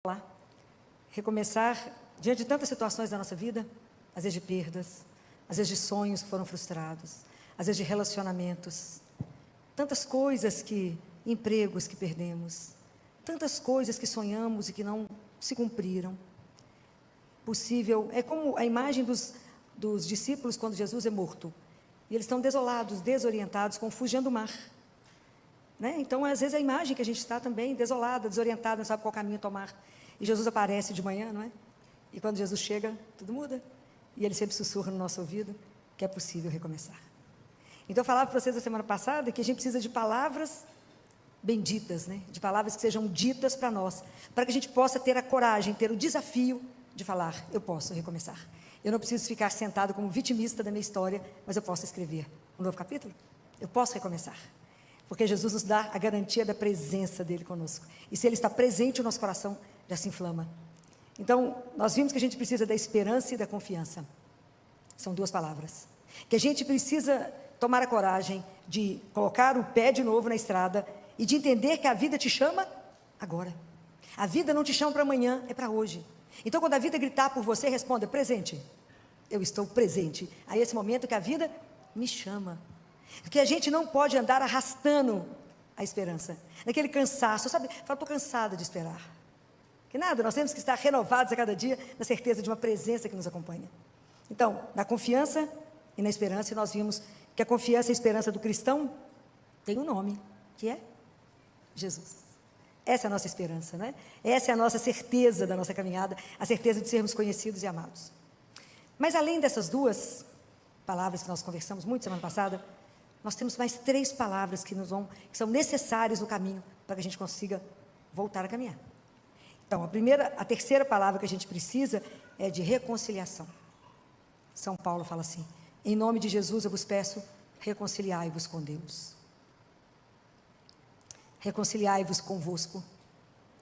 lá. Recomeçar diante de tantas situações da nossa vida, às vezes de perdas, às vezes de sonhos que foram frustrados, às vezes de relacionamentos, tantas coisas empregos que perdemos, tantas coisas que sonhamos e que não se cumpriram. É como a imagem dos discípulos quando Jesus é morto, e eles estão desolados, desorientados, confusos do mar. Né? Então, às vezes, a imagem que a gente está também desolada, desorientada, não sabe qual caminho tomar. E Jesus aparece de manhã, não é? E quando Jesus chega, tudo muda. E Ele sempre sussurra no nosso ouvido que é possível recomeçar. Então, eu falava para vocês a semana passada que a gente precisa de palavras benditas, né? De palavras que sejam ditas para nós, para que a gente possa ter a coragem, ter o desafio de falar, eu posso recomeçar. Eu não preciso ficar sentado como vitimista da minha história, mas eu posso escrever um novo capítulo. Eu posso recomeçar. Porque Jesus nos dá a garantia da presença dEle conosco. E se Ele está presente, o nosso coração já se inflama. Então, nós vimos que a gente precisa da esperança e da confiança. São duas palavras. Que a gente precisa tomar a coragem de colocar o pé de novo na estrada e de entender que a vida te chama agora. A vida não te chama para amanhã, é para hoje. Então, quando a vida gritar por você, responda, presente. Eu estou presente. Aí, esse momento que a vida me chama. Porque a gente não pode andar arrastando a esperança, naquele cansaço, sabe? Fala, estou cansada de esperar. Que nada, nós temos que estar renovados a cada dia, na certeza de uma presença que nos acompanha. Então, na confiança e na esperança, nós vimos que a confiança e a esperança do cristão tem um nome, que é Jesus. Essa é a nossa esperança, né? Essa é a nossa certeza da nossa caminhada, a certeza de sermos conhecidos e amados. Mas além dessas duas palavras que nós conversamos muito semana passada, nós temos mais 3 palavras que são necessárias no caminho para que a gente consiga voltar a caminhar. Então, a terceira palavra que a gente precisa é de reconciliação. São Paulo fala assim, em nome de Jesus eu vos peço, reconciliai-vos com Deus. Reconciliai-vos convosco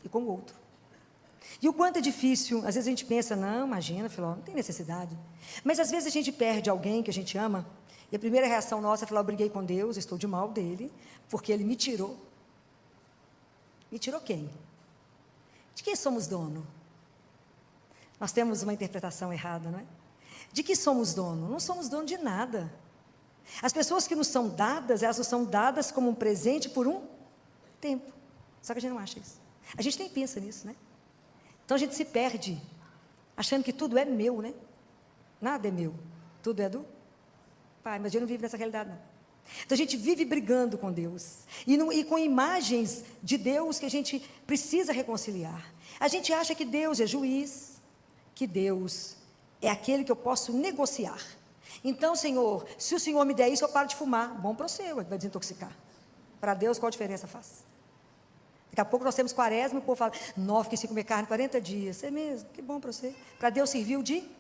e com o outro. E o quanto é difícil, às vezes a gente pensa, não, imagina, Filó, não tem necessidade. Mas às vezes a gente perde alguém que a gente ama, e a primeira reação nossa é falar, eu briguei com Deus, estou de mal dele, porque Ele me tirou. Me tirou quem? De quem somos dono? Nós temos uma interpretação errada, não é? De que somos dono? Não somos dono de nada. As pessoas que nos são dadas, elas nos são dadas como um presente por um tempo. Só que a gente não acha isso. A gente nem pensa nisso, né? Então a gente se perde, achando que tudo é meu, né? Nada é meu, tudo é do Pai, mas a gente não vive nessa realidade, não. Então a gente vive brigando com Deus, e com imagens de Deus que a gente precisa reconciliar. A gente acha que Deus é juiz, que Deus é aquele que eu posso negociar. Então, Senhor, se o Senhor me der isso, eu paro de fumar. Bom para você, vai desintoxicar. Para Deus, qual a diferença faz? Daqui a pouco nós temos quaresma, o povo fala, não, fiquei sem comer carne 40 dias. É mesmo, que bom para você. Para Deus serviu de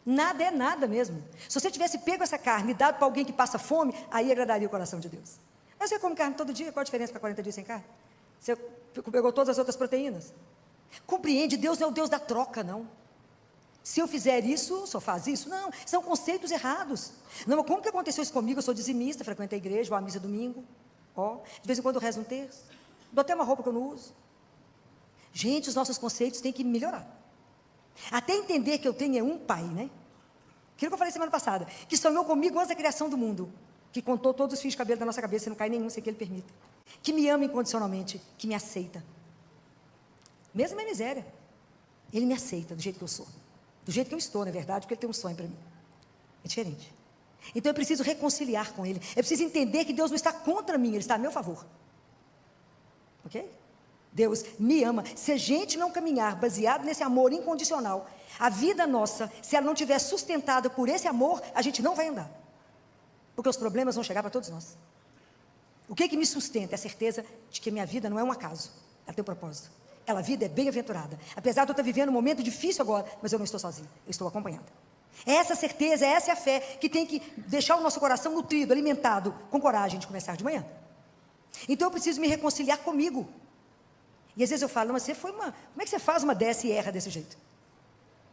nada, é nada mesmo. Se você tivesse pego essa carne e dado para alguém que passa fome, aí agradaria o coração de Deus. Mas você come carne todo dia, qual a diferença para 40 dias sem carne? Você pegou todas as outras proteínas. Compreende, Deus não é o Deus da troca, não. Se eu fizer isso, só faz isso? Não, são conceitos errados. Não, como que aconteceu isso comigo? Eu sou dizimista, frequento a igreja, vou à missa domingo. De vez em quando eu rezo um terço. Dou até uma roupa que eu não uso. Gente, os nossos conceitos têm que melhorar. Até entender que eu tenho um pai, né? Aquilo que eu falei semana passada, que sonhou comigo antes da criação do mundo, que contou todos os fios de cabelo da nossa cabeça, e não cai nenhum sem que Ele permita. Que me ama incondicionalmente, que me aceita. Mesmo na miséria, Ele me aceita do jeito que eu sou. Do jeito que eu estou, na verdade, porque Ele tem um sonho para mim. É diferente. Então eu preciso reconciliar com Ele. Eu preciso entender que Deus não está contra mim, Ele está a meu favor. Ok? Deus me ama. Se a gente não caminhar baseado nesse amor incondicional, a vida nossa, se ela não estiver sustentada por esse amor, a gente não vai andar. Porque os problemas vão chegar para todos nós. O que me sustenta? É a certeza de que minha vida não é um acaso. Ela tem um propósito. A vida é bem-aventurada. Apesar de eu estar vivendo um momento difícil agora, mas eu não estou sozinha, eu estou acompanhada. É essa certeza, é essa a fé que tem que deixar o nosso coração nutrido, alimentado, com coragem de começar de manhã. Então eu preciso me reconciliar comigo. E às vezes eu falo, mas como é que você faz uma dessa e erra desse jeito?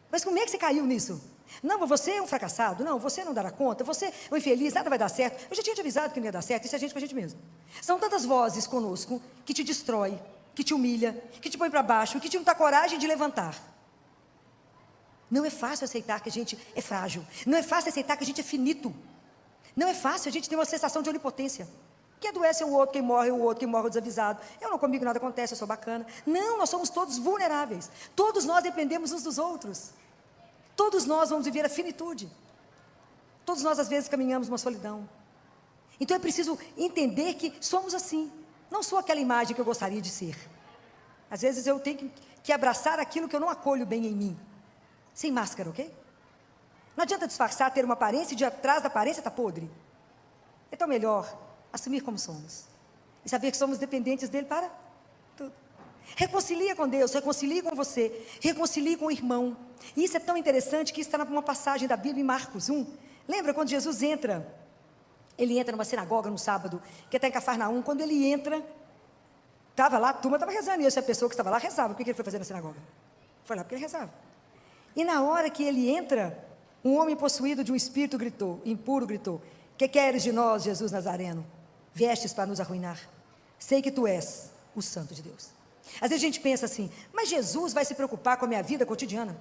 Mas como é que você caiu nisso? Não, você é um fracassado, não, você não dará conta, você é um infeliz, nada vai dar certo. Eu já tinha te avisado que não ia dar certo, isso é a gente com a gente mesmo. São tantas vozes conosco que te destrói, que te humilha, que te põe para baixo, que te não dá coragem de levantar. Não é fácil aceitar que a gente é frágil. Não é fácil aceitar que a gente é finito. Não é fácil a gente ter uma sensação de onipotência. Quem adoece é o outro, quem morre é o outro, quem morre é o desavisado. Eu não, comigo nada acontece, eu sou bacana. Não, nós somos todos vulneráveis. Todos nós dependemos uns dos outros. Todos nós vamos viver a finitude. Todos nós, às vezes, caminhamos uma solidão. Então é preciso entender que somos assim. Não sou aquela imagem que eu gostaria de ser. Às vezes eu tenho que abraçar aquilo que eu não acolho bem em mim. Sem máscara, ok? Não adianta disfarçar, ter uma aparência e de atrás da aparência está podre. Então melhor assumir como somos. E saber que somos dependentes dele para tudo. Reconcilia com Deus, reconcilie com você, reconcilie com o irmão. E isso é tão interessante que está numa passagem da Bíblia em Marcos 1. Lembra quando Jesus entra? Ele entra numa sinagoga no sábado, que está em Cafarnaum. Quando ele entra, estava lá, a turma estava rezando. E essa pessoa que estava lá rezava. O que ele foi fazer na sinagoga? Foi lá porque ele rezava. E na hora que ele entra, um homem possuído de um espírito gritou, impuro gritou: que queres de nós, Jesus Nazareno? Viestes para nos arruinar. Sei que tu és o Santo de Deus. Às vezes a gente pensa assim: mas Jesus vai se preocupar com a minha vida cotidiana?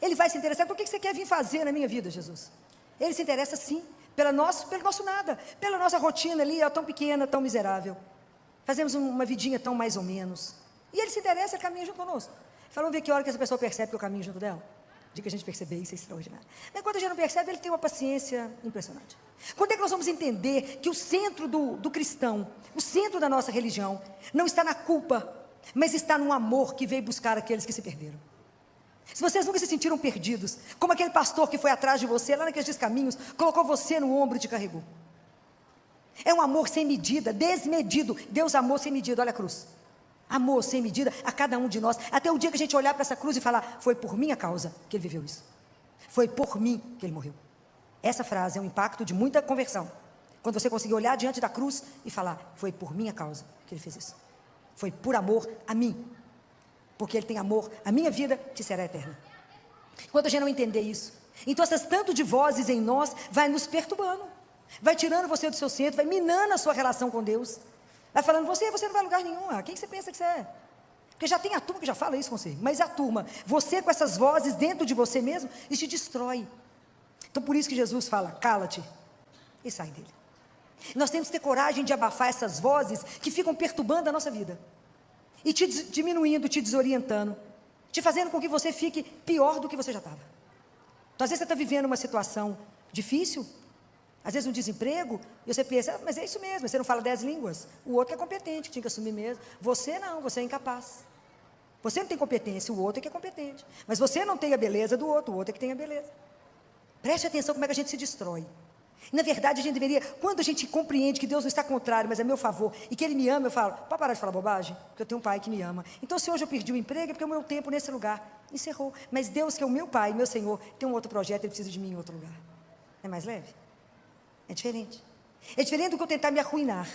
Ele vai se interessar? Por que você quer vir fazer na minha vida, Jesus? Ele se interessa sim, pelo nosso nada, pela nossa rotina ali, tão pequena, tão miserável. Fazemos uma vidinha tão mais ou menos. E ele se interessa, ele caminha junto conosco. Vamos ver que hora que essa pessoa percebe que eu caminho junto dela. De que a gente perceber isso é extraordinário. Mas quando a gente não percebe, ele tem uma paciência impressionante. Quando é que nós vamos entender que o centro do cristão, o centro da nossa religião, não está na culpa, mas está no amor que veio buscar aqueles que se perderam? Se vocês nunca se sentiram perdidos, como aquele pastor que foi atrás de você, lá naqueles caminhos, colocou você no ombro e te carregou. É um amor sem medida, desmedido. Deus amou sem medida, olha a cruz. Amor sem medida a cada um de nós, até o dia que a gente olhar para essa cruz e falar: foi por minha causa que ele viveu isso, foi por mim que ele morreu. Essa frase é um impacto de muita conversão, quando você conseguir olhar diante da cruz e falar: foi por minha causa que ele fez isso, foi por amor a mim, porque ele tem amor à minha vida que será eterna. Quando a gente não entender isso, então essas tanto de vozes em nós vai nos perturbando, vai tirando você do seu centro, vai minando a sua relação com Deus. Vai falando: você não vai a lugar nenhum. Quem você pensa que você é? Porque já tem a turma que já fala isso com você. Mas a turma, você com essas vozes dentro de você mesmo, isso te destrói. Então por isso que Jesus fala: cala-te e sai dele. Nós temos que ter coragem de abafar essas vozes que ficam perturbando a nossa vida. E te diminuindo, te desorientando. Te fazendo com que você fique pior do que você já estava. Então às vezes você está vivendo uma situação difícil. Às vezes um desemprego, e você pensa: mas é isso mesmo, você não fala 10 línguas. O outro é competente, tinha que assumir mesmo. Você não, você é incapaz. Você não tem competência, o outro é que é competente. Mas você não tem a beleza do outro, o outro é que tem a beleza. Preste atenção como é que a gente se destrói. E, na verdade, a gente deveria, quando a gente compreende que Deus não está contrário, mas é meu favor, e que Ele me ama, eu falo: pode parar de falar bobagem? Porque eu tenho um pai que me ama. Então, se hoje eu perdi o emprego, é porque o meu tempo nesse lugar encerrou. Mas Deus, que é o meu pai, meu Senhor, tem um outro projeto, Ele precisa de mim em outro lugar. É mais leve? É diferente. É diferente do que eu tentar me arruinar.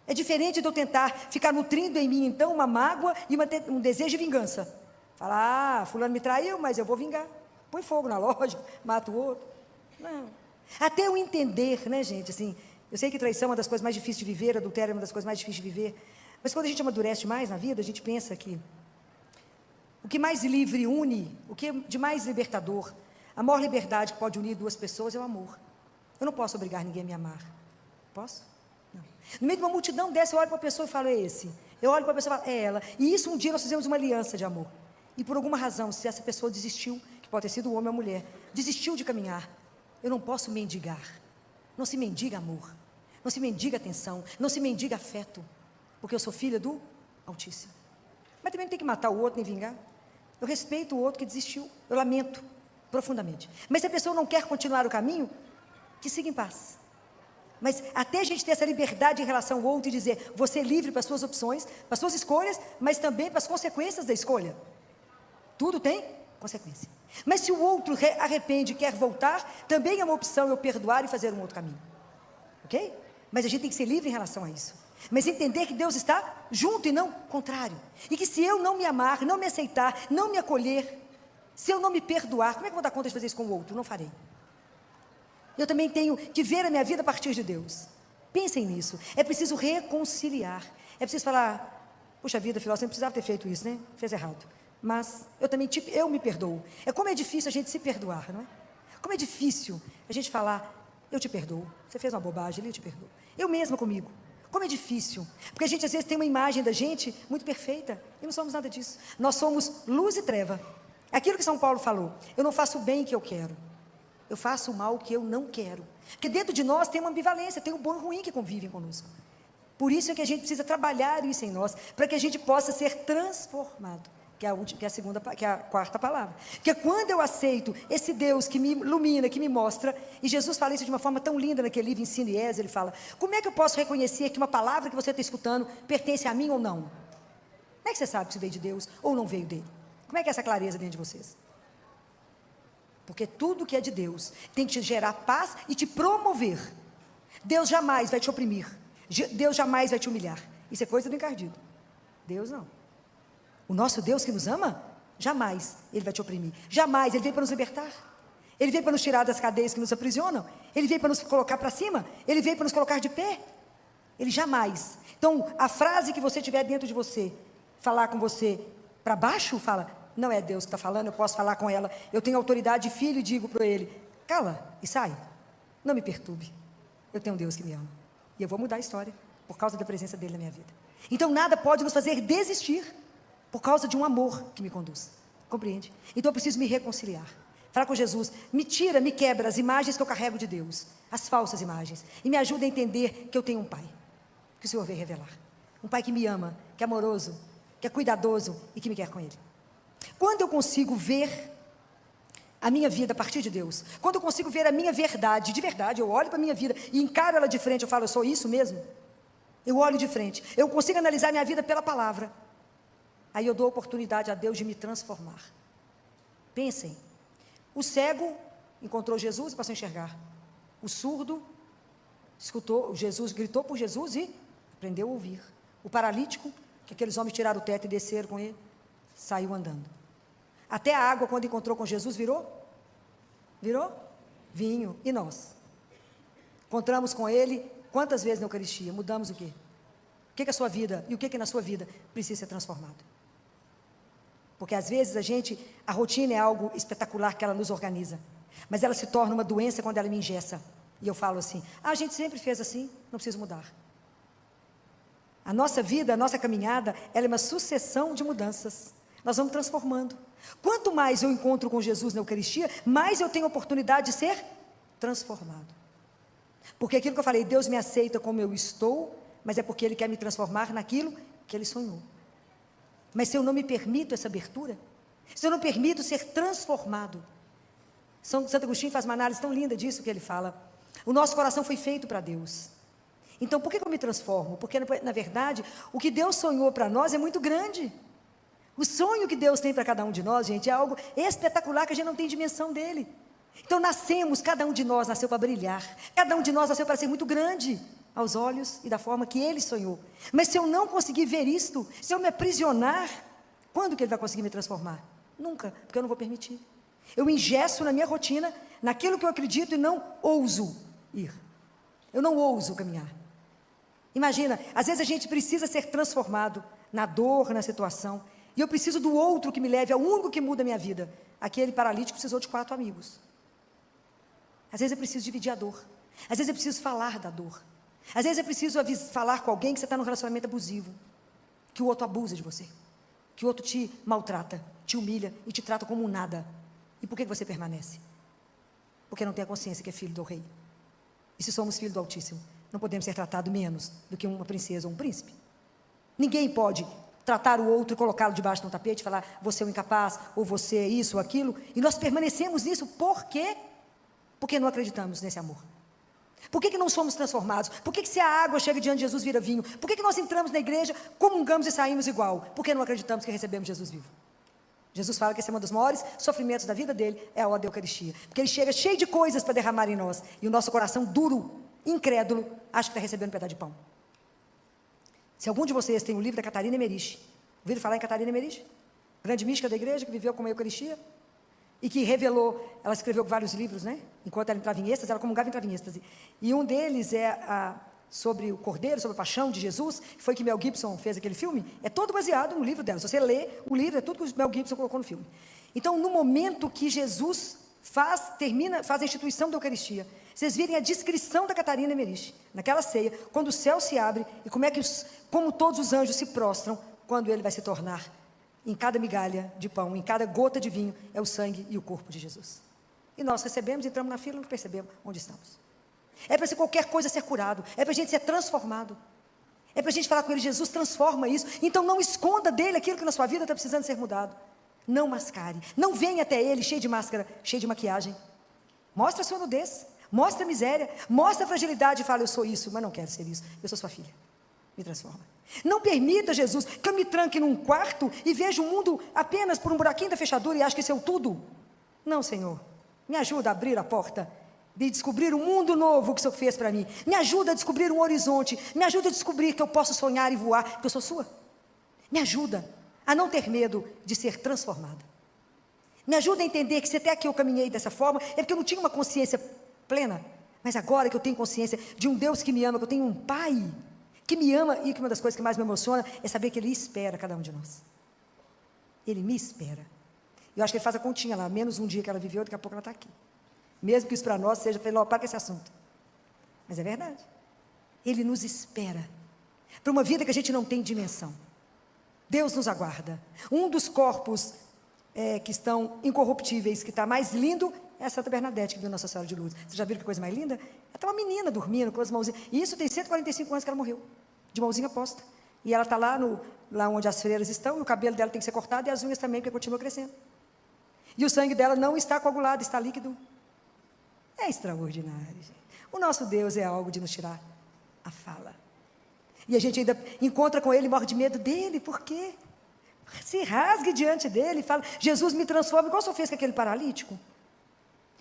É diferente de eu tentar ficar nutrindo em mim, então, uma mágoa e um desejo de vingança. Falar: fulano me traiu, mas eu vou vingar. Põe fogo na loja, mata o outro. Não. Até eu entender, né, gente, assim, eu sei que traição é uma das coisas mais difíceis de viver, adultério é uma das coisas mais difíceis de viver, mas quando a gente amadurece mais na vida, a gente pensa que o que mais livre une, o que é de mais libertador, a maior liberdade que pode unir duas pessoas é o amor. Eu não posso obrigar ninguém a me amar. Posso? Não. No meio de uma multidão dessa, eu olho para a pessoa e falo: é esse. Eu olho para a pessoa e falo: é ela. E isso, um dia nós fizemos uma aliança de amor. E por alguma razão, se essa pessoa desistiu, que pode ter sido o homem ou a mulher, desistiu de caminhar, eu não posso mendigar. Não se mendiga amor. Não se mendiga atenção. Não se mendiga afeto. Porque eu sou filha do Altíssimo. Mas também não tem que matar o outro nem vingar. Eu respeito o outro que desistiu. Eu lamento profundamente. Mas se a pessoa não quer continuar o caminho, que siga em paz. Mas até a gente ter essa liberdade em relação ao outro e dizer: você é livre para as suas opções, para as suas escolhas, mas também para as consequências da escolha. Tudo tem consequência. Mas se o outro arrepende e quer voltar, também é uma opção eu perdoar e fazer um outro caminho. Ok? Mas a gente tem que ser livre em relação a isso. Mas entender que Deus está junto e não contrário. E que se eu não me amar, não me aceitar, não me acolher, se eu não me perdoar, como é que eu vou dar conta de fazer isso com o outro? Não farei. Eu também tenho que ver a minha vida a partir de Deus. Pensem nisso. É preciso reconciliar. É preciso falar: Puxa vida, Filó, você não precisava ter feito isso, né? Fez errado. Mas eu me perdoo. É como é difícil a gente se perdoar, não é? Como é difícil a gente falar, eu te perdoo. Você fez uma bobagem ali, eu te perdoo. Eu mesma comigo. Como é difícil. Porque a gente às vezes tem uma imagem da gente muito perfeita. E não somos nada disso. Nós somos luz e treva. Aquilo que São Paulo falou. Eu não faço o bem que eu quero. Eu faço o mal que eu não quero. Porque dentro de nós tem uma ambivalência, tem o bom e o ruim que convivem conosco. Por isso é que a gente precisa trabalhar isso em nós, para que a gente possa ser transformado, que é a quarta palavra. Porque quando eu aceito esse Deus que me ilumina, que me mostra, e Jesus fala isso de uma forma tão linda naquele livro Ensino e Êxodo, ele fala, como é que eu posso reconhecer que uma palavra que você está escutando pertence a mim ou não? Como é que você sabe se veio de Deus ou não veio dele? Como é que é essa clareza dentro de vocês? Porque tudo que é de Deus tem que te gerar paz e te promover. Deus jamais vai te oprimir. Deus jamais vai te humilhar. Isso é coisa do encardido. Deus não. O nosso Deus que nos ama, jamais Ele vai te oprimir. Jamais. Ele veio para nos libertar. Ele veio para nos tirar das cadeias que nos aprisionam. Ele veio para nos colocar para cima. Ele veio para nos colocar de pé. Ele jamais. Então, a frase que você tiver dentro de você, falar com você para baixo, fala, não é Deus que está falando, eu posso falar com ela. Eu tenho autoridade de filho e digo para ele, cala e sai. Não me perturbe. Eu tenho um Deus que me ama. E eu vou mudar a história por causa da presença dele na minha vida. Então nada pode nos fazer desistir por causa de um amor que me conduz. Compreende? Então eu preciso me reconciliar. Falar com Jesus, me tira, me quebra as imagens que eu carrego de Deus, as falsas imagens, e me ajuda a entender que eu tenho um Pai, que o Senhor veio revelar. Um Pai que me ama, que é amoroso, que é cuidadoso e que me quer com Ele. Quando eu consigo ver a minha vida a partir de Deus, quando eu consigo ver a minha verdade, de verdade, eu olho para a minha vida e encaro ela de frente, eu falo, eu sou isso mesmo? Eu olho de frente, eu consigo analisar minha vida pela palavra, aí eu dou oportunidade a Deus de me transformar. Pensem, o cego encontrou Jesus e passou a enxergar, o surdo escutou, Jesus gritou por Jesus e aprendeu a ouvir, o paralítico, que aqueles homens tiraram o teto e desceram com ele, saiu andando. Até a água, quando encontrou com Jesus, virou vinho. E nós? Encontramos com Ele, quantas vezes na Eucaristia? Mudamos o quê? O que é a sua vida, e o que é na sua vida precisa ser transformado? Porque às vezes a rotina é algo espetacular que ela nos organiza, mas ela se torna uma doença quando ela me engessa. E eu falo assim, a gente sempre fez assim, não preciso mudar. A nossa vida, a nossa caminhada, ela é uma sucessão de mudanças. Nós vamos transformando. Quanto mais eu encontro com Jesus na Eucaristia, mais eu tenho oportunidade de ser transformado. Porque aquilo que eu falei, Deus me aceita como eu estou, mas é porque Ele quer me transformar naquilo que Ele sonhou. Mas se eu não me permito essa abertura, se eu não permito ser transformado, Santo Agostinho faz uma análise tão linda disso que ele fala, o nosso coração foi feito para Deus. Então por que eu me transformo? Porque na verdade, o que Deus sonhou para nós é muito grande. O sonho que Deus tem para cada um de nós, gente, é algo espetacular que a gente não tem dimensão dele. Então nascemos, cada um de nós nasceu para brilhar, cada um de nós nasceu para ser muito grande aos olhos e da forma que Ele sonhou. Mas se eu não conseguir ver isto, se eu me aprisionar, quando que Ele vai conseguir me transformar? Nunca, porque eu não vou permitir. Eu me engesso na minha rotina, naquilo que eu acredito e não ouso ir. Eu não ouso caminhar. Imagina, às vezes a gente precisa ser transformado na dor, na situação, e eu preciso do outro que me leve ao único que muda a minha vida. Aquele paralítico precisou de 4 amigos. Às vezes eu preciso dividir a dor. Às vezes eu preciso falar da dor. Às vezes eu preciso falar com alguém que você está num relacionamento abusivo, que o outro abusa de você, que o outro te maltrata, te humilha e te trata como um nada. E por que você permanece? Porque não tem a consciência que é filho do rei. E se somos filhos do Altíssimo, não podemos ser tratados menos do que uma princesa ou um príncipe. Ninguém pode tratar o outro e colocá-lo debaixo de um tapete e falar, você é um incapaz, ou você é isso ou aquilo, e nós permanecemos nisso, por quê? Porque não acreditamos nesse amor. Por que não somos transformados? Por que se a água chega diante de Jesus vira vinho? Por que nós entramos na igreja, comungamos e saímos igual? Porque não acreditamos que recebemos Jesus vivo. Jesus fala que esse é um dos maiores sofrimentos da vida dele, é a hora da Eucaristia. Porque ele chega cheio de coisas para derramar em nós, e o nosso coração duro, incrédulo, acha que está recebendo um pedaço de pão. Se algum de vocês tem o livro da Catarina Emmerich, ouviram falar em Catarina Emmerich? Grande mística da igreja, que viveu com a Eucaristia, e que revelou, ela escreveu vários livros, né? Enquanto ela entrava em êxtase, ela comungava e entrava em êxtase. E um deles é sobre o Cordeiro, sobre a paixão de Jesus, foi que Mel Gibson fez aquele filme, é todo baseado no livro dela. Se você lê o livro, é tudo que o Mel Gibson colocou no filme. Então, no momento que Jesus faz a instituição da Eucaristia, vocês virem a descrição da Catarina Emmerich, naquela ceia, quando o céu se abre, e como todos os anjos se prostram, quando ele vai se tornar, em cada migalha de pão, em cada gota de vinho, é o sangue e o corpo de Jesus. E nós recebemos, entramos na fila e não percebemos onde estamos. É para ser qualquer coisa ser curado, é para a gente ser transformado, é para a gente falar com ele: Jesus, transforma isso. Então não esconda dele aquilo que na sua vida está precisando ser mudado. Não mascare, não venha até ele cheio de máscara, cheio de maquiagem. Mostra a sua nudez, mostra a miséria, mostra a fragilidade e fala: eu sou isso, mas não quero ser isso, eu sou sua filha, me transforma. Não permita, Jesus, que eu me tranque num quarto e veja o mundo apenas por um buraquinho da fechadura e acho que isso é o tudo. Não, Senhor, me ajuda a abrir a porta de descobrir um mundo novo que o Senhor fez para mim. Me ajuda a descobrir um horizonte, me ajuda a descobrir que eu posso sonhar e voar, porque eu sou sua. Me ajuda a não ter medo de ser transformada. Me ajuda a entender que se até aqui eu caminhei dessa forma, é porque eu não tinha uma consciência plena, mas agora que eu tenho consciência de um Deus que me ama, que eu tenho um Pai que me ama, e que uma das coisas que mais me emociona é saber que Ele espera cada um de nós. Ele me espera. Eu acho que Ele faz a continha lá, menos um dia que ela viveu, daqui a pouco ela está aqui. Mesmo que isso para nós seja, para com esse assunto. Mas é verdade. Ele nos espera para uma vida que a gente não tem dimensão. Deus nos aguarda. Um dos corpos que estão incorruptíveis, que está mais lindo, é a Santa Bernadette, que viu Nossa Senhora de Lourdes. Vocês já viram que coisa mais linda? Ela está uma menina dormindo com as mãozinhas. E isso tem 145 anos que ela morreu, de mãozinha posta. E ela está lá onde as freiras estão, e o cabelo dela tem que ser cortado, e as unhas também, porque continua crescendo. E o sangue dela não está coagulado, está líquido. É extraordinário, gente. O nosso Deus é algo de nos tirar a fala. E a gente ainda encontra com Ele e morre de medo dEle. Por quê? Se rasgue diante dEle e fala: Jesus, me transforma, igual o Senhor fez com aquele paralítico.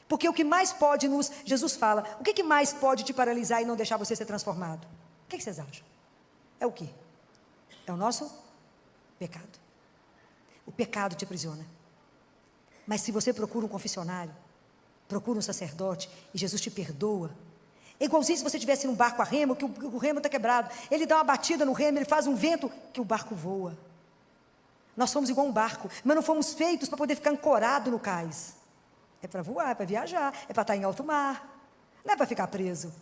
Porque o que mais pode Jesus fala, o que mais pode te paralisar e não deixar você ser transformado? O que vocês acham? É o quê? É o nosso pecado. O pecado te aprisiona. Mas se você procura um confessionário, procura um sacerdote, e Jesus te perdoa, é igualzinho se você estivesse num barco a remo, que o remo está quebrado, ele dá uma batida no remo, ele faz um vento, que o barco voa. Nós somos igual um barco, mas não fomos feitos para poder ficar ancorado no cais. É para voar, é para viajar, é para estar em alto mar, não é para ficar preso.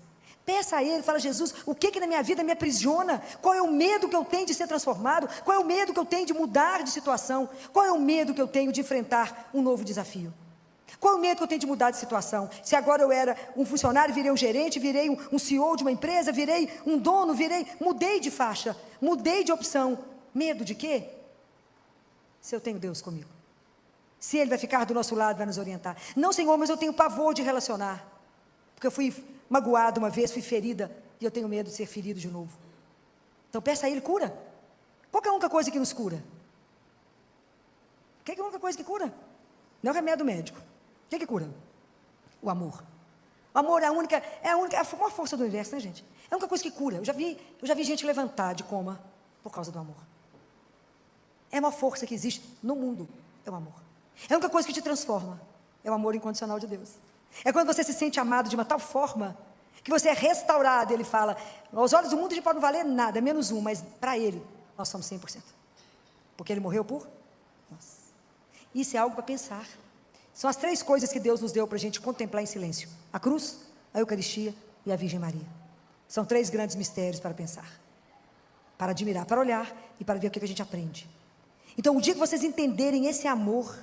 Peça a Ele, fala: Jesus, o que na minha vida me aprisiona? Qual é o medo que eu tenho de ser transformado? Qual é o medo que eu tenho de mudar de situação? Qual é o medo que eu tenho de enfrentar um novo desafio? Qual é o medo que eu tenho de mudar de situação? Se agora eu era um funcionário, virei um gerente, virei um CEO de uma empresa, virei um dono, mudei de faixa, mudei de opção. Medo de quê? Se eu tenho Deus comigo. Se Ele vai ficar do nosso lado, vai nos orientar. Não, Senhor, mas eu tenho pavor de relacionar. Porque eu fui magoado uma vez, fui ferida, e eu tenho medo de ser ferido de novo. Então peça a Ele cura. Qual é a única coisa que nos cura? O que é a única coisa que cura? Não é o remédio médico. O que cura? O amor. O amor é a maior força do universo, né, gente? É a única coisa que cura. Eu já vi gente levantar de coma por causa do amor. É uma força que existe no mundo, é o amor. É a única coisa que te transforma, é o amor incondicional de Deus. É quando você se sente amado de uma tal forma, que você é restaurado. Ele fala: aos olhos do mundo a gente pode não valer nada, menos um, mas para Ele, nós somos 100%. Porque Ele morreu por nós. Isso é algo para pensar. São as 3 coisas que Deus nos deu para a gente contemplar em silêncio: a cruz, a Eucaristia e a Virgem Maria. São 3 grandes mistérios para pensar, para admirar, para olhar e para ver o que a gente aprende. Então, o dia que vocês entenderem esse amor,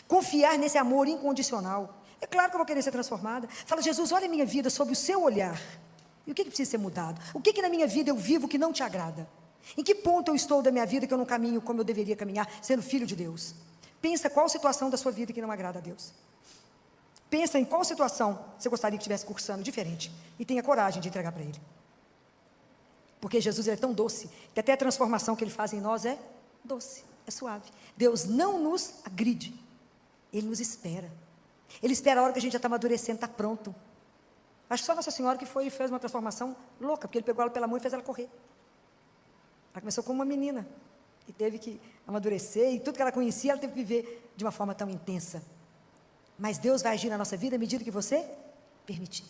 confiar nesse amor incondicional, é claro que eu vou querer ser transformada. Fala: Jesus, olha a minha vida sob o seu olhar. E o que precisa ser mudado? O que na minha vida eu vivo que não te agrada? Em que ponto eu estou da minha vida que eu não caminho como eu deveria caminhar, sendo filho de Deus? Pensa qual situação da sua vida que não agrada a Deus. Pensa em qual situação você gostaria que estivesse cursando diferente. E tenha coragem de entregar para Ele. Porque Jesus, Ele é tão doce, que até a transformação que Ele faz em nós é doce, é suave. Deus não nos agride. Ele nos espera. Ele espera a hora que a gente já está amadurecendo, está pronto. Acho que só Nossa Senhora que foi e fez uma transformação louca, porque Ele pegou ela pela mão e fez ela correr. Ela começou como uma menina, e teve que amadurecer, e tudo que ela conhecia, ela teve que viver de uma forma tão intensa. Mas Deus vai agir na nossa vida à medida que você permitir.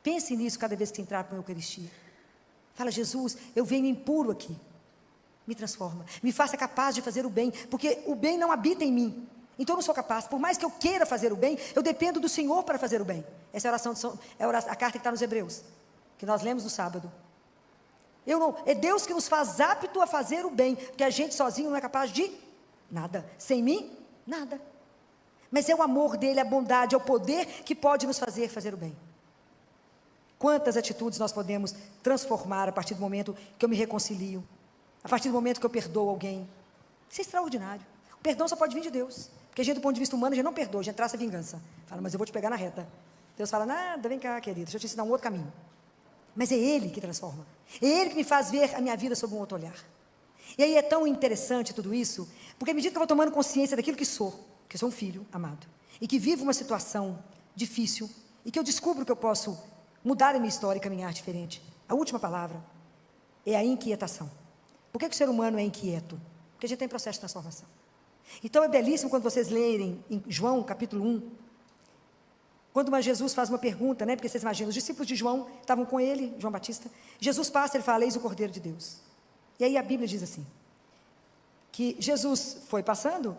Pense nisso cada vez que você entrar para a Eucaristia. Fala: Jesus, eu venho impuro aqui. Me transforma, me faça capaz de fazer o bem, porque o bem não habita em mim. Então eu não sou capaz, por mais que eu queira fazer o bem, eu dependo do Senhor para fazer o bem. Essa é a oração, a carta que está nos Hebreus, que nós lemos no sábado. É Deus que nos faz apto a fazer o bem, porque a gente sozinho não é capaz de nada. Sem mim, nada. Mas é o amor dele, a bondade, é o poder que pode nos fazer o bem. Quantas atitudes nós podemos transformar a partir do momento que eu me reconcilio, a partir do momento que eu perdoo alguém. Isso é extraordinário. O perdão só pode vir de Deus, porque a gente, do ponto de vista humano, a gente não perdoa, a gente traça vingança. Fala: mas eu vou te pegar na reta. Deus fala: nada, vem cá, querido, deixa eu te ensinar um outro caminho. Mas é Ele que transforma, é Ele que me faz ver a minha vida sob um outro olhar. E aí é tão interessante tudo isso, porque à medida que eu vou tomando consciência daquilo que sou um filho amado, e que vivo uma situação difícil, e que eu descubro que eu posso mudar a minha história e caminhar diferente, a última palavra é a inquietação. Por que o ser humano é inquieto? Porque a gente está em processo de transformação. Então é belíssimo quando vocês lerem em João capítulo 1, quando Jesus faz uma pergunta, né? Porque vocês imaginam, os discípulos de João estavam com ele, João Batista. Jesus passa, ele fala: eis o Cordeiro de Deus. E aí a Bíblia diz assim, que Jesus foi passando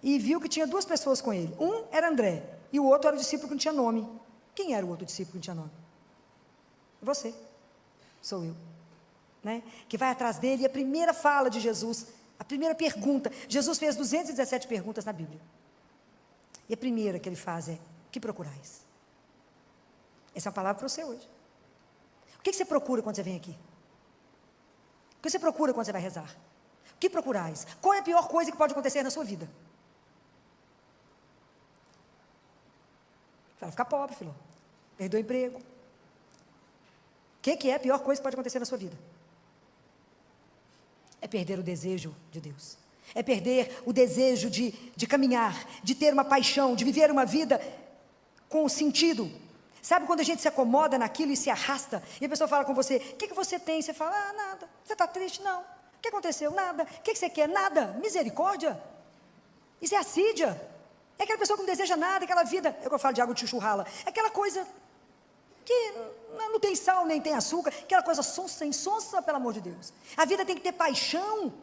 e viu que tinha duas pessoas com ele. Um era André, e o outro era o discípulo que não tinha nome. Quem era o outro discípulo que não tinha nome? Você, sou eu, né? Que vai atrás dele, e a primeira fala de Jesus, a primeira pergunta, Jesus fez 217 perguntas na Bíblia. E a primeira que ele faz é: o que procurais? Essa é uma palavra para você hoje. O que você procura quando você vem aqui? O que você procura quando você vai rezar? O que procurais? Qual é a pior coisa que pode acontecer na sua vida? Vai ficar pobre, filho. Perdeu o emprego. O que é a pior coisa que pode acontecer na sua vida? É perder o desejo de Deus. É perder o desejo de caminhar, de ter uma paixão, de viver uma vida com sentido. Sabe quando a gente se acomoda naquilo e se arrasta, e a pessoa fala com você: o que você tem? Você fala: ah, nada. Você está triste? Não. O que aconteceu? Nada. O que você quer? Nada. Misericórdia. Isso é assídia. É aquela pessoa que não deseja nada, aquela vida, é o que eu falo de água de chuchu rala, aquela coisa que não tem sal nem tem açúcar, aquela coisa sonsa, insonsa, pelo amor de Deus. A vida tem que ter paixão.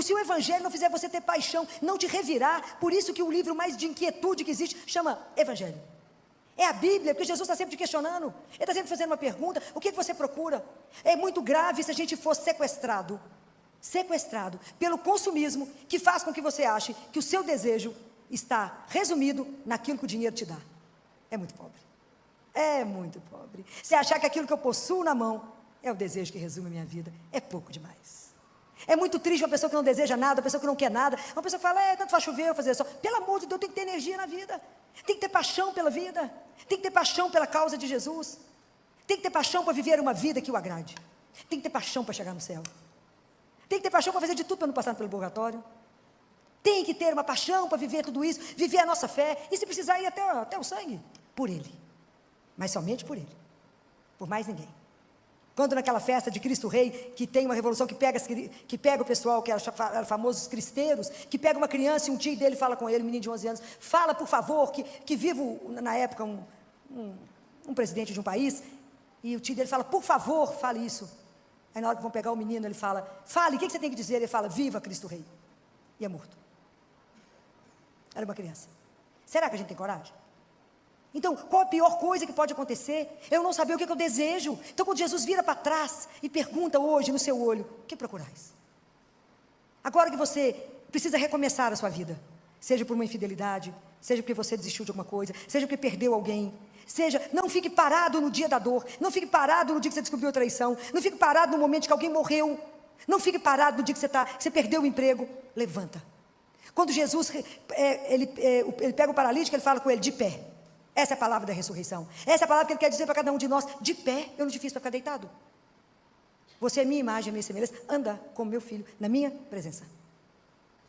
Se o evangelho não fizer você ter paixão, não te revirar, por isso que o livro mais de inquietude que existe chama Evangelho. É a Bíblia, porque Jesus está sempre te questionando, Ele está sempre fazendo uma pergunta: o que você procura? É muito grave se a gente for sequestrado pelo consumismo, que faz com que você ache que o seu desejo está resumido naquilo que o dinheiro te dá. É muito pobre. É muito pobre. Se achar que aquilo que eu possuo na mão é o desejo que resume a minha vida, é pouco demais. É muito triste uma pessoa que não deseja nada, uma pessoa que não quer nada, uma pessoa que fala: tanto faz chover, eu fazer só. Pelo amor de Deus, tem que ter energia na vida, tem que ter paixão pela vida, tem que ter paixão pela causa de Jesus, tem que ter paixão para viver uma vida que o agrade, tem que ter paixão para chegar no céu, tem que ter paixão para fazer de tudo para não passar pelo purgatório, tem que ter uma paixão para viver tudo isso, viver a nossa fé, e se precisar ir até o sangue, por Ele, mas somente por Ele, por mais ninguém. Quando naquela festa de Cristo Rei, que tem uma revolução que pega o pessoal, que eram famosos cristeiros, que pega uma criança e um tio dele fala com ele, um menino de 11 anos, fala por favor, que vivo na época um presidente de um país, e o tio dele fala: por favor, fale isso. Aí na hora que vão pegar o menino, ele fala: fale, o que você tem que dizer? Ele fala: viva Cristo Rei. E é morto. Era uma criança. Será que a gente tem coragem? Então, qual a pior coisa que pode acontecer? Eu não saber o que eu desejo. Então, quando Jesus vira para trás e pergunta hoje no seu olho: o que procurais? Agora que você precisa recomeçar a sua vida, seja por uma infidelidade, seja porque você desistiu de alguma coisa, seja porque perdeu alguém, não fique parado no dia da dor, não fique parado no dia que você descobriu a traição, não fique parado no momento que alguém morreu, não fique parado no dia que você perdeu o emprego. Levanta. Quando Jesus ele pega o paralítico, ele fala com ele: de pé. Essa é a palavra da ressurreição. Essa é a palavra que Ele quer dizer para cada um de nós: de pé. Eu não te fiz para ficar deitado. Você é minha imagem, a minha semelhança. Anda como meu filho, na minha presença,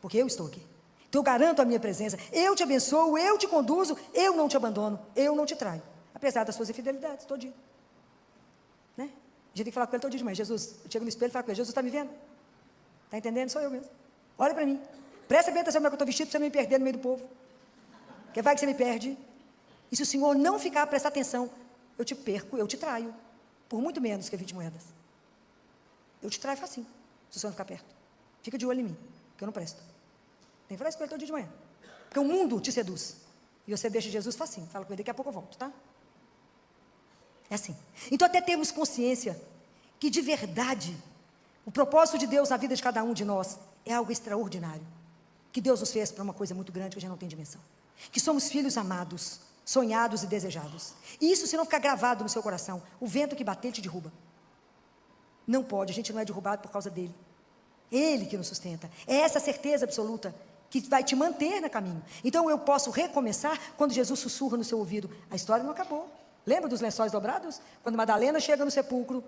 porque eu estou aqui. Então eu garanto a minha presença. Eu te abençoo, eu te conduzo, eu não te abandono, eu não te traio, apesar das suas infidelidades, todo dia, né? A gente tem que falar com Ele todo dia de manhã. Jesus, eu chego no espelho e falo com Ele: Jesus, está me vendo? Está entendendo? Sou eu mesmo. Olha para mim. Presta bem atenção como é que eu estou vestido, para você não me perder no meio do povo, porque vai que você me perde. E se o Senhor não ficar, prestar atenção, eu te perco, eu te traio, por muito menos que 20 moedas. eu te traio facinho, se você não ficar perto. Fica de olho em mim, que eu não presto. Tem que falar isso com ele todo dia de manhã. Porque o mundo te seduz. E você deixa Jesus facinho. Fala com ele, daqui a pouco eu volto, tá? É assim. Então até termos consciência que de verdade, o propósito de Deus na vida de cada um de nós é algo extraordinário. Que Deus nos fez para uma coisa muito grande que a gente não tem dimensão. Que somos filhos amados, sonhados e desejados. E isso se não ficar gravado no seu coração, o vento que bater te derruba. Não pode, a gente não é derrubado por causa dele. Ele que nos sustenta. É essa certeza absoluta que vai te manter no caminho. Então eu posso recomeçar quando Jesus sussurra no seu ouvido. A história não acabou. Lembra dos lençóis dobrados? Quando Madalena chega no sepulcro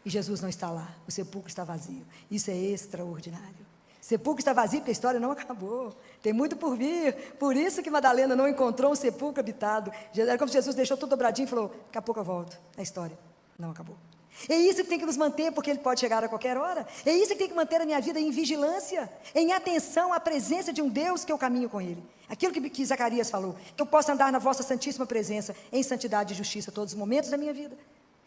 e Jesus não está lá. O sepulcro está vazio. Isso é extraordinário. O sepulcro está vazio porque a história não acabou. Tem muito por vir. Por isso que Madalena não encontrou um sepulcro habitado. Era como se Jesus deixou tudo dobradinho e falou, daqui a pouco eu volto. A história não acabou. É isso que tem que nos manter, porque Ele pode chegar a qualquer hora. É isso que tem que manter a minha vida em vigilância, em atenção à presença de um Deus que eu caminho com Ele. Aquilo que Zacarias falou, que eu possa andar na vossa santíssima presença, em santidade e justiça, todos os momentos da minha vida.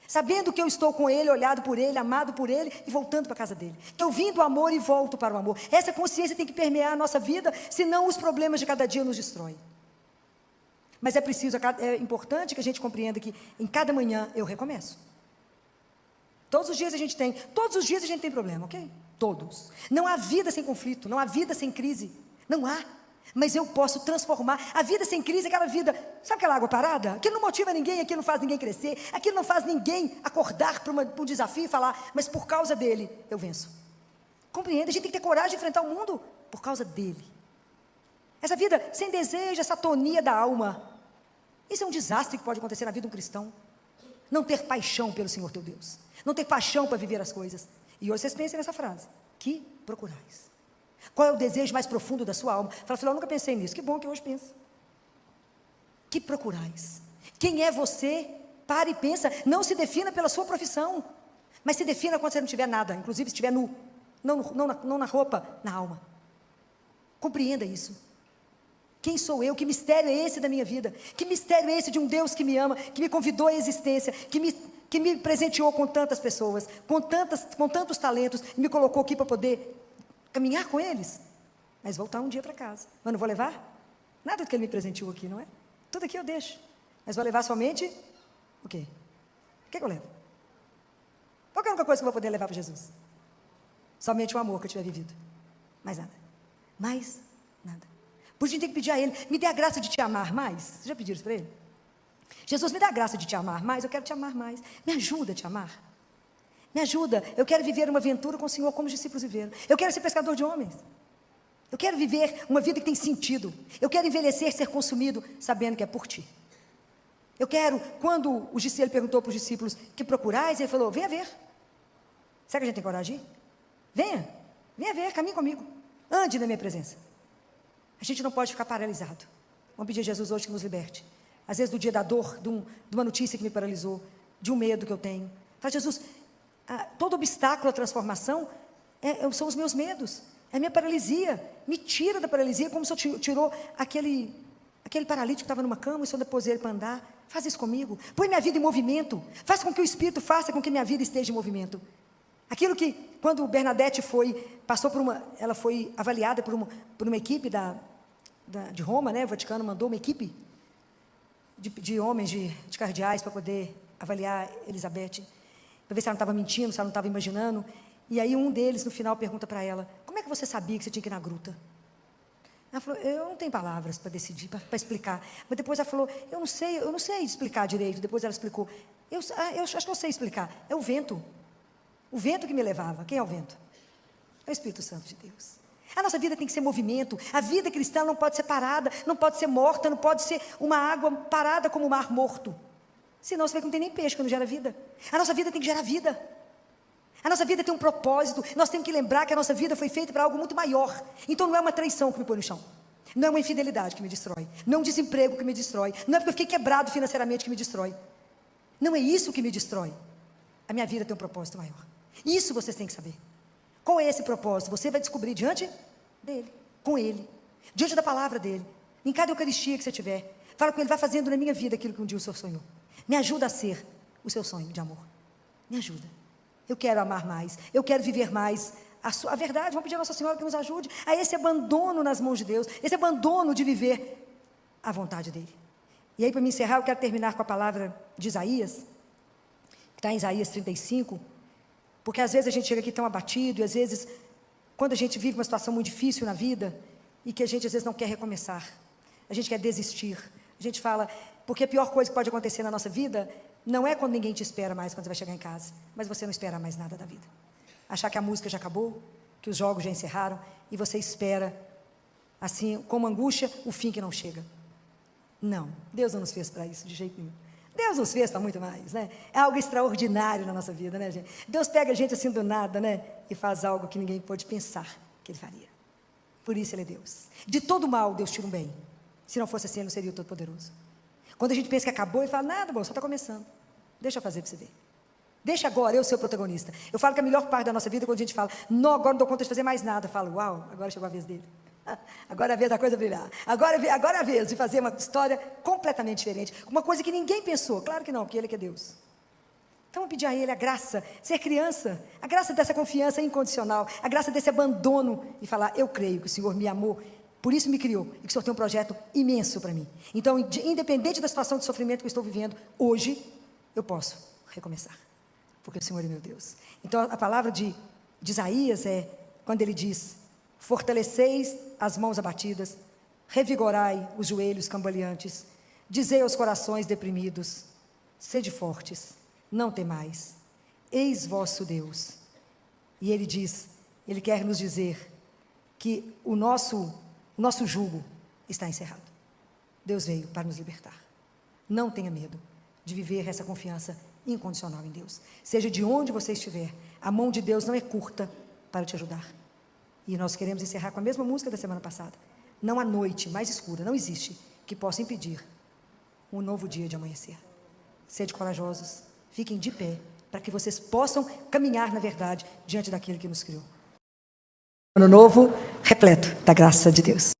Sabendo que eu estou com Ele, olhado por Ele, amado por Ele, e voltando para a casa dEle. Que eu vim do amor e volto para o amor. Essa consciência tem que permear a nossa vida, senão os problemas de cada dia nos destroem. Mas é importante que a gente compreenda que em cada manhã eu recomeço. Todos os dias a gente tem problema, ok? Todos. Não há vida sem conflito, não há vida sem crise, não há. Mas eu posso transformar. A vida sem crise é aquela vida, sabe aquela água parada? Aquilo não motiva ninguém, aquilo não faz ninguém crescer, aquilo não faz ninguém acordar para um desafio e falar, mas por causa dele eu venço. Compreende? A gente tem que ter coragem de enfrentar o mundo por causa dele. Essa vida sem desejo, essa atonia da alma, isso é um desastre que pode acontecer na vida de um cristão. Não ter paixão pelo Senhor teu Deus. Não ter paixão para viver as coisas. E hoje vocês pensem nessa frase. Que procurais? Qual é o desejo mais profundo da sua alma? Fala, filho, eu nunca pensei nisso. Que bom que hoje pensa. Que procurais? Quem é você? Pare e pensa. Não se defina pela sua profissão. Mas se defina quando você não tiver nada. Inclusive se estiver nu. Não na roupa, na alma. Compreenda isso. Quem sou eu? Que mistério é esse da minha vida? Que mistério é esse de um Deus que me ama, que me convidou à existência, que me presenteou com tantas pessoas, com tantos talentos, e me colocou aqui para poder caminhar com eles, mas voltar um dia para casa. Mas não vou levar nada do que Ele me presenteou aqui, não é? Tudo aqui eu deixo, mas vou levar somente o quê? O que eu levo? Qual é a única coisa que eu vou poder levar para Jesus? Somente o amor que eu tiver vivido. Mais nada. Mais nada. Por isso a gente tem que pedir a Ele, me dê a graça de te amar mais. Vocês já pediram isso para Ele? Jesus, me dá a graça de te amar mais, eu quero te amar mais. Me ajuda a te amar. Me ajuda, eu quero viver uma aventura com o Senhor como os discípulos viveram. Eu quero ser pescador de homens. Eu quero viver uma vida que tem sentido. Eu quero envelhecer, ser consumido, sabendo que é por ti. Eu quero, quando ele perguntou para os discípulos, que procurais? Ele falou, venha ver. Será que a gente tem coragem de ir? Venha ver, caminhe comigo. Ande na minha presença. A gente não pode ficar paralisado. Vamos pedir a Jesus hoje que nos liberte. Às vezes do dia da dor, de uma notícia que me paralisou, de um medo que eu tenho. Fala, Jesus, todo obstáculo à transformação são os meus medos, é a minha paralisia. Me tira da paralisia, como se eu tirou aquele paralítico que estava numa cama e só depois ele para andar. Faz isso comigo, põe minha vida em movimento, faz com que o Espírito faça com que minha vida esteja em movimento. Aquilo que, quando Bernadette ela foi avaliada por uma equipe de Roma, né? O Vaticano mandou uma equipe de homens, de cardeais, para poder avaliar Elizabeth, para ver se ela não estava mentindo, se ela não estava imaginando. E aí um deles, no final, pergunta para ela, como é que você sabia que você tinha que ir na gruta? Ela falou, eu não tenho palavras para decidir, para explicar. Mas depois ela falou, eu não sei explicar direito. Depois ela explicou, eu acho que eu sei explicar, é o vento. O vento que me levava. Quem é o vento? É o Espírito Santo de Deus. A nossa vida tem que ser movimento. A vida cristã não pode ser parada, não pode ser morta, não pode ser uma água parada como o mar morto. Senão você vê que não tem nem peixe quando gera vida. A nossa vida tem que gerar vida. A nossa vida tem um propósito. Nós temos que lembrar que a nossa vida foi feita para algo muito maior. Então não é uma traição que me põe no chão. Não é uma infidelidade que me destrói. Não é um desemprego que me destrói. Não é porque eu fiquei quebrado financeiramente que me destrói. Não é isso que me destrói. A minha vida tem um propósito maior. Isso vocês têm que saber. Qual é esse propósito? Você vai descobrir diante dele, com ele, diante da palavra dele, em cada eucaristia que você tiver. Fala com ele, vai fazendo na minha vida aquilo que um dia o Senhor sonhou. Me ajuda a ser o seu sonho de amor. Me ajuda. eu quero amar mais, eu quero viver mais a verdade. Vamos pedir a Nossa Senhora que nos ajude a esse abandono nas mãos de Deus, esse abandono de viver a vontade dEle. E aí, para me encerrar, eu quero terminar com a palavra de Isaías, que está em Isaías 35, porque às vezes a gente chega aqui tão abatido, e às vezes, quando a gente vive uma situação muito difícil na vida, e que a gente às vezes não quer recomeçar, a gente quer desistir, a gente fala, porque a pior coisa que pode acontecer na nossa vida, não é quando ninguém te espera mais, quando você vai chegar em casa, mas você não espera mais nada da vida. Achar que a música já acabou, que os jogos já encerraram, e você espera, assim, com angústia, o fim que não chega. Não, Deus não nos fez para isso, de jeito nenhum. Deus nos fez para muito mais, né? É algo extraordinário na nossa vida, né, gente? Deus pega a gente assim do nada, né? E faz algo que ninguém pode pensar que Ele faria. Por isso Ele é Deus. De todo mal, Deus tira um bem. Se não fosse assim, Ele não seria o Todo-Poderoso. Quando a gente pensa que acabou, Ele fala, nada, bom, só está começando. Deixa eu fazer para você ver. Deixa agora eu ser o protagonista. Eu falo que a melhor parte da nossa vida é quando a gente fala, não, agora não dou conta de fazer mais nada. Eu falo, uau, agora chegou a vez dele. Agora é a vez da coisa brilhar. Agora é a vez de fazer uma história completamente diferente. Uma coisa que ninguém pensou. Claro que não, porque Ele que é Deus. Então, pedir a Ele a graça, ser criança, a graça dessa confiança incondicional, a graça desse abandono e falar, eu creio que o Senhor me amou, por isso me criou, e que o Senhor tem um projeto imenso para mim. Então, independente da situação de sofrimento que eu estou vivendo, hoje, eu posso recomeçar, porque o Senhor é meu Deus. Então, a palavra de Isaías é, quando ele diz, fortaleceis as mãos abatidas, revigorai os joelhos cambaleantes, dizei aos corações deprimidos, sede fortes, não temais, eis vosso Deus. E ele diz, ele quer nos dizer que o nosso jugo está encerrado. Deus veio para nos libertar. Não tenha medo de viver essa confiança incondicional em Deus. Seja de onde você estiver, a mão de Deus não é curta para te ajudar. E nós queremos encerrar com a mesma música da semana passada. Não há noite mais escura, não existe, que possa impedir um novo dia de amanhecer. Sede corajosos, fiquem de pé, para que vocês possam caminhar na verdade, diante daquele que nos criou. Ano novo, repleto da graça de Deus.